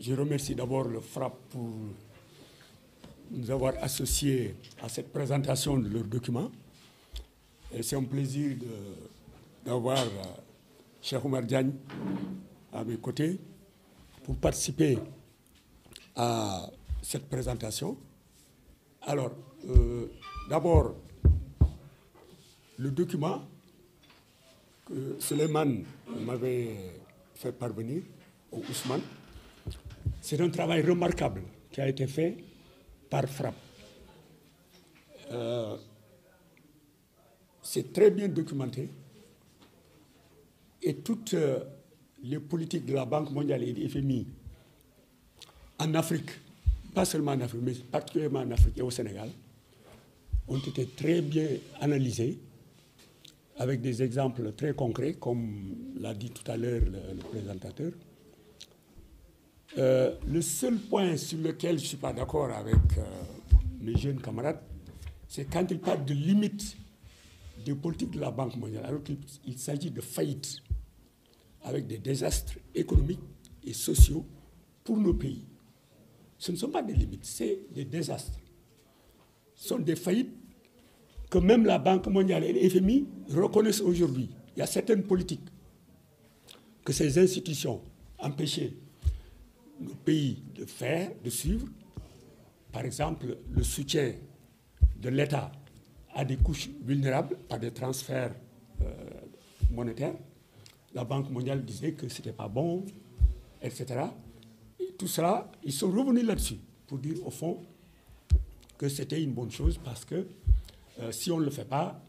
Je remercie d'abord le FRAPP pour nous avoir associés à cette présentation de leurs documents. Et c'est un plaisir d'avoir Cheikh Oumar Diagne à mes côtés pour participer à cette présentation. Alors, d'abord, le document que Suleiman m'avait fait parvenir, au Ousmane, c'est un travail remarquable qui a été fait par FRAPP. C'est très bien documenté et toutes les politiques de la Banque mondiale et du FMI en Afrique, pas seulement en Afrique, mais particulièrement en Afrique et au Sénégal, ont été très bien analysées avec des exemples très concrets, comme l'a dit tout à l'heure le présentateur. Le seul point sur lequel je ne suis pas d'accord avec mes jeunes camarades, c'est quand ils parlent de limites des politiques de la Banque mondiale, alors qu'il s'agit de faillites avec des désastres économiques et sociaux pour nos pays. Ce ne sont pas des limites, c'est des désastres. Ce sont des faillites que même la Banque mondiale et le FMI reconnaissent aujourd'hui. Il y a certaines politiques que ces institutions empêchaient nos pays de faire, de suivre. Par exemple, le soutien de l'État à des couches vulnérables par des transferts monétaires. La Banque mondiale disait que ce n'était pas bon, etc. Et tout cela, ils sont revenus là-dessus pour dire au fond que c'était une bonne chose parce que si on ne le fait pas,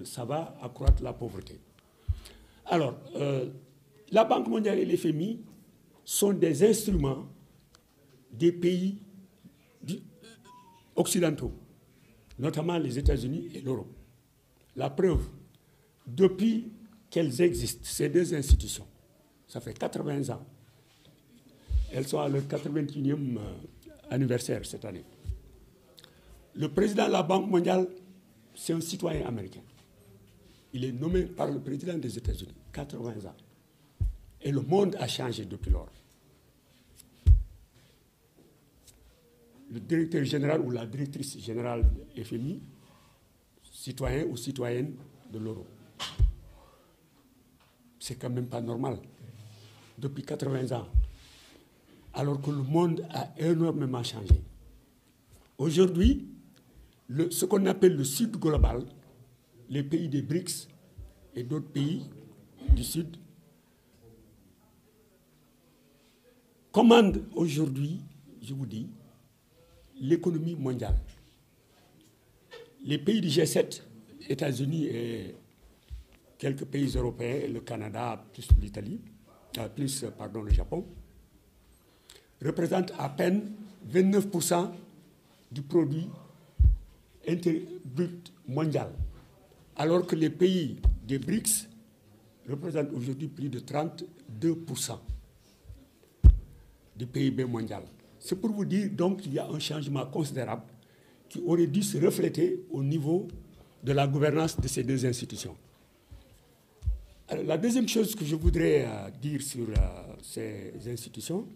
ça va accroître la pauvreté. Alors, la Banque mondiale et l'FMI sont des instruments des pays occidentaux, notamment les États-Unis et l'Europe. La preuve, depuis qu'elles existent, ces deux institutions, ça fait 80 ans, elles sont à leur 81e anniversaire cette année. Le président de la Banque mondiale, c'est un citoyen américain. Il est nommé par le président des États-Unis, 80 ans. Et le monde a changé depuis lors. Le directeur général ou la directrice générale de FMI, citoyen ou citoyenne de l'euro. C'est quand même pas normal. Depuis 80 ans, alors que le monde a énormément changé. Aujourd'hui, ce qu'on appelle le Sud global, les pays des BRICS et d'autres pays du Sud, commandent aujourd'hui, je vous dis, l'économie mondiale. Les pays du G7, États-Unis et quelques pays européens, le Canada, plus l'Italie, le Japon, représentent à peine 29% du produit brut mondial, alors que les pays des BRICS représentent aujourd'hui plus de 32% du PIB mondial. C'est pour vous dire donc qu'il y a un changement considérable qui aurait dû se refléter au niveau de la gouvernance de ces deux institutions. Alors, la deuxième chose que je voudrais dire sur ces institutions,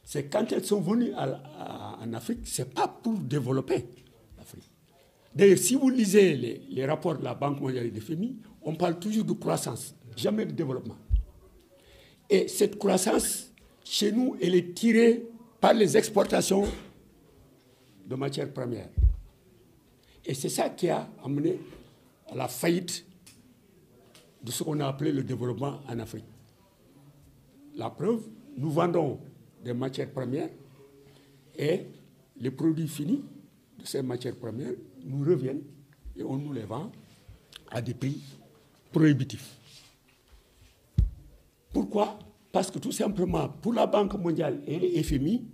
c'est quand elles sont venues en Afrique, ce n'est pas pour développer l'Afrique. D'ailleurs, si vous lisez les rapports de la Banque mondiale et de FMI, on parle toujours de croissance, jamais de développement. Et cette croissance, chez nous, elle est tirée par les exportations de matières premières. Et c'est ça qui a amené à la faillite de ce qu'on a appelé le développement en Afrique. La preuve, nous vendons des matières premières et les produits finis de ces matières premières nous reviennent et on nous les vend à des prix prohibitifs. Pourquoi? Parce que tout simplement, pour la Banque mondiale et le FMI,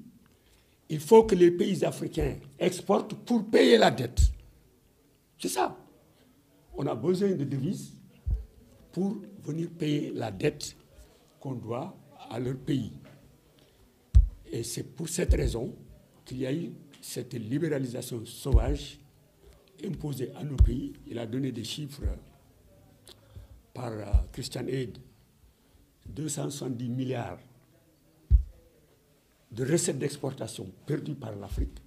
il faut que les pays africains exportent pour payer la dette. C'est ça. On a besoin de devises pour venir payer la dette qu'on doit à leur pays. Et c'est pour cette raison qu'il y a eu cette libéralisation sauvage imposée à nos pays. Il a donné des chiffres par Christian Aid, 270 milliards de recettes d'exportation perdues par l'Afrique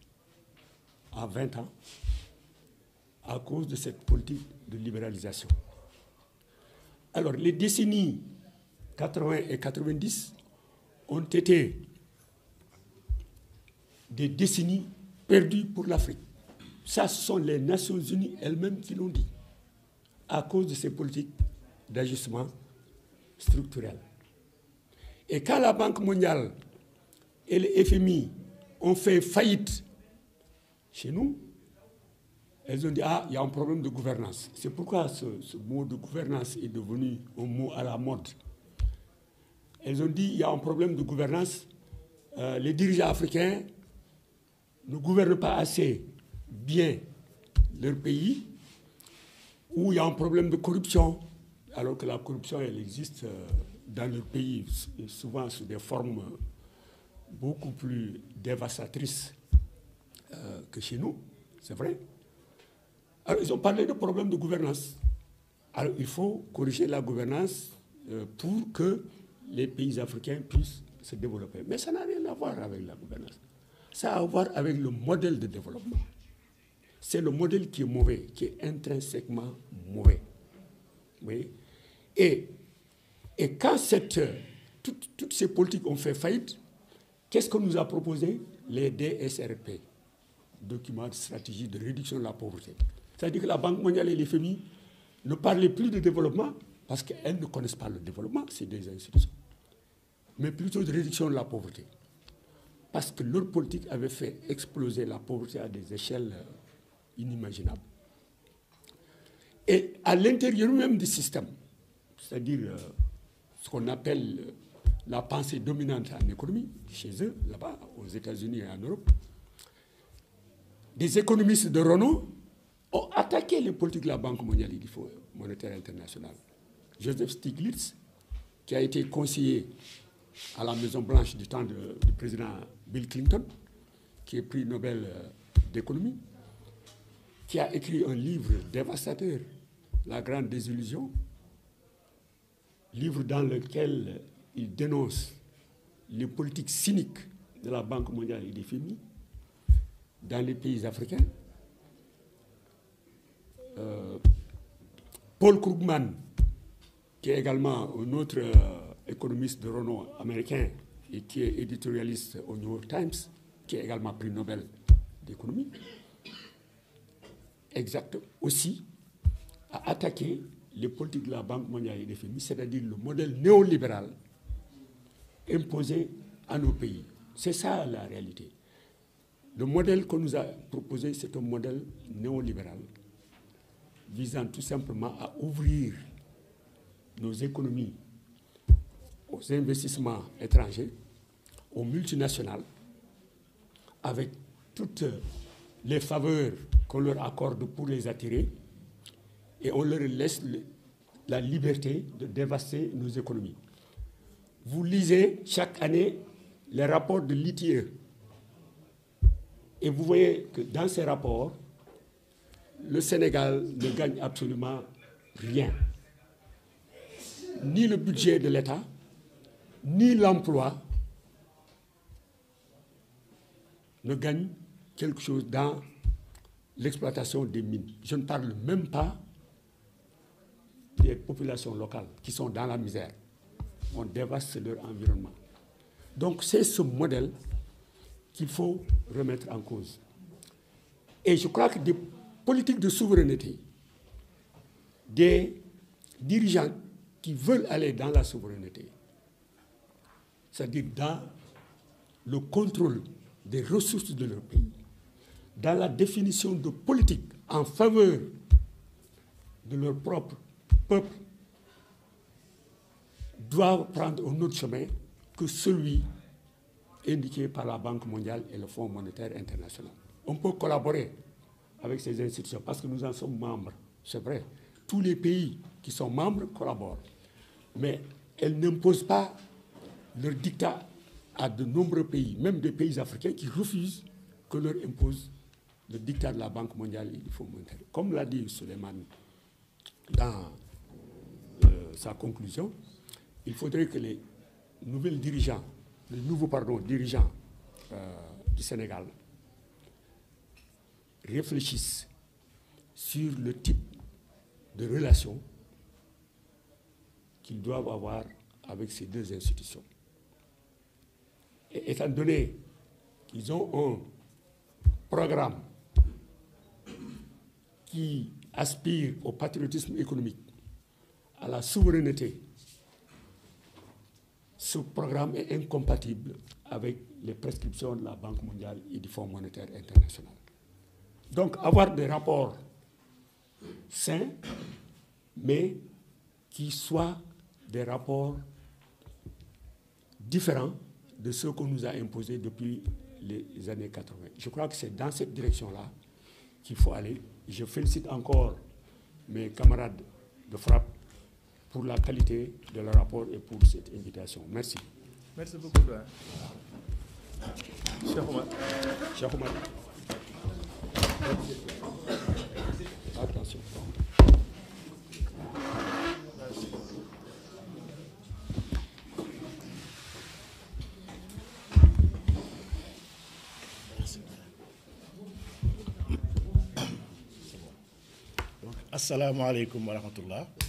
en 20 ans à cause de cette politique de libéralisation. Alors, les décennies 80 et 90 ont été des décennies perdues pour l'Afrique. Ça, ce sont les Nations Unies elles-mêmes qui l'ont dit, à cause de ces politiques d'ajustement structurel. Et quand la Banque mondiale et le FMI ont fait faillite chez nous, elles ont dit, ah, il y a un problème de gouvernance. C'est pourquoi ce mot de gouvernance est devenu un mot à la mode. Elles ont dit, il y a un problème de gouvernance. Les dirigeants africains ne gouvernent pas assez bien leur pays, ou il y a un problème de corruption, alors que la corruption, elle existe dans leur pays, souvent sous des formes beaucoup plus dévastatrices que chez nous, c'est vrai. Alors, ils ont parlé de problème de gouvernance. Alors, il faut corriger la gouvernance pour que les pays africains puissent se développer. Mais ça n'a rien à voir avec la gouvernance. Ça a à voir avec le modèle de développement. C'est le modèle qui est mauvais, qui est intrinsèquement mauvais. Oui. Et quand toutes ces politiques ont fait faillite, qu'est-ce qu'on nous a proposé? Les DSRP, documents de stratégie de réduction de la pauvreté. C'est-à-dire que la Banque mondiale et les FMI ne parlaient plus de développement parce qu'elles ne connaissent pas le développement, c'est des institutions, mais plutôt de réduction de la pauvreté. Parce que leur politique avait fait exploser la pauvreté à des échelles inimaginables. Et à l'intérieur même du système, c'est-à-dire ce qu'on appelle la pensée dominante en économie, chez eux, là-bas, aux États-Unis et en Europe, des économistes de renom ont attaqué les politiques de la Banque mondiale et du Fonds monétaire international. Joseph Stiglitz, qui a été conseiller à la Maison-Blanche du temps du président Bill Clinton, qui est prix Nobel d'économie, qui a écrit un livre dévastateur, La Grande Désillusion, livre dans lequel il dénonce les politiques cyniques de la Banque mondiale et des FMI dans les pays africains. Paul Krugman, qui est également un autre économiste de renom américain et qui est éditorialiste au New York Times, qui est également prix Nobel d'économie, aussi a attaqué les politiques de la Banque mondiale et des FMI, c'est-à-dire le modèle néolibéral imposé à nos pays. C'est ça la réalité. Le modèle qu'on nous a proposé, c'est un modèle néolibéral visant tout simplement à ouvrir nos économies aux investissements étrangers, aux multinationales, avec toutes les faveurs qu'on leur accorde pour les attirer, et on leur laisse la liberté de dévaster nos économies. Vous lisez chaque année les rapports de l'ITIE, et vous voyez que dans ces rapports, le Sénégal ne gagne absolument rien. Ni le budget de l'État, ni l'emploi ne gagnent quelque chose dans l'exploitation des mines. Je ne parle même pas des populations locales qui sont dans la misère. On dévaste leur environnement. Donc c'est ce modèle qu'il faut remettre en cause. Et je crois que des politiques de souveraineté, des dirigeants qui veulent aller dans la souveraineté, c'est-à-dire dans le contrôle des ressources de leur pays, dans la définition de politiques en faveur de leur propre peuple, doivent prendre un autre chemin que celui indiqué par la Banque mondiale et le Fonds monétaire international. On peut collaborer avec ces institutions parce que nous en sommes membres, c'est vrai. Tous les pays qui sont membres collaborent. Mais elles n'imposent pas leur dictat à de nombreux pays, même des pays africains qui refusent que leur impose le dictat de la Banque mondiale et du Fonds monétaire. Comme l'a dit Suleiman dans sa conclusion, il faudrait que les nouveaux dirigeants du Sénégal réfléchissent sur le type de relation qu'ils doivent avoir avec ces deux institutions. Et étant donné qu'ils ont un programme qui aspire au patriotisme économique, à la souveraineté, ce programme est incompatible avec les prescriptions de la Banque mondiale et du Fonds monétaire international. Donc, avoir des rapports sains, mais qui soient des rapports différents de ceux qu'on nous a imposés depuis les années 80. Je crois que c'est dans cette direction-là qu'il faut aller. Je félicite encore mes camarades de frappe pour la qualité de leur rapport et pour cette invitation. Merci. Merci beaucoup, doyen. Cheikh Oumar. Cheikh Oumar. Attention. Assalamu alaikum wa rahmatullah.